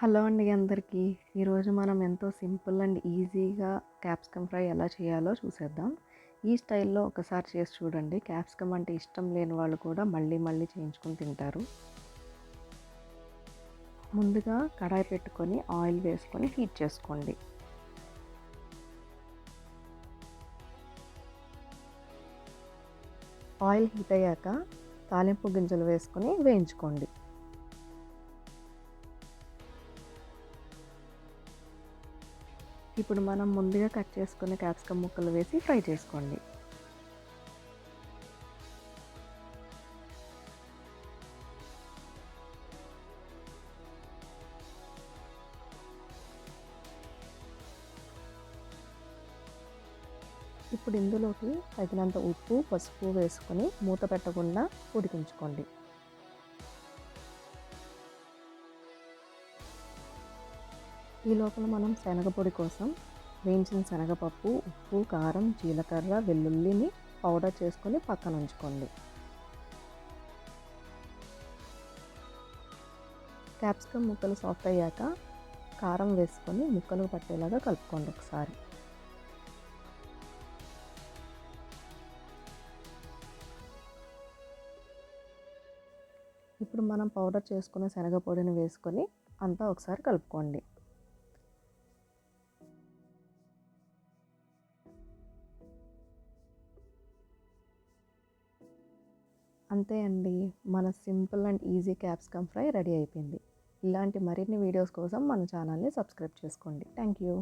Hello అండి అందరికీ. ఈరోజు మనం ఎంతో సింపుల్ అండ్ ఈజీగా క్యాప్సికమ్ ఫ్రై ఎలా చేయాలో చూసేద్దాం. ఈ స్టైల్‌లో ఒకసారి చేసి చూడండి. క్యాప్సికమ్ అంటే ఇష్టం లేని వాళ్ళు కూడా మళ్ళీ మళ్ళీ చేయించుకొని తింటారు. ముందుగా కడాయి పెట్టుకొని ఆయిల్ వేసుకొని హీట్ చేసుకోండి. ఆయిల్ హీట్ అయ్యాక తాలింపు గింజలు వేసుకొని వేయించుకోండి. ఇప్పుడు మనం ముందుగా కట్ చేసుకున్న క్యాప్సికమ్ ముక్కలు వేసి ఫ్రై చేసుకోండి. ఇప్పుడు ఇందులోకి తగినంత ఉప్పు, పసుపు వేసుకొని మూత పెట్టకుండా ఉడికించుకోండి. ఈ లోపల మనం శనగపొడి కోసం వేయించిన శనగపప్పు, ఉప్పు, కారం, జీలకర్ర, వెల్లుల్లిని పౌడర్ చేసుకొని పక్కన ఉంచుకోండి. క్యాప్సికమ్ ముక్కలు సాఫ్ట్ అయ్యాక కారం వేసుకొని ముక్కలు పట్టేలాగా కలుపుకోండి ఒకసారి. ఇప్పుడు మనం పౌడర్ చేసుకున్న శనగపొడిని వేసుకొని అంతా ఒకసారి కలుపుకోండి. అంతే అండి, మన simple and easy capsicum fry ready అయిపోయింది. ఇలాంటి మరిన్ని వీడియోస్ కోసం మన ఛానల్ని సబ్స్క్రైబ్ చేసుకోండి. Thank you.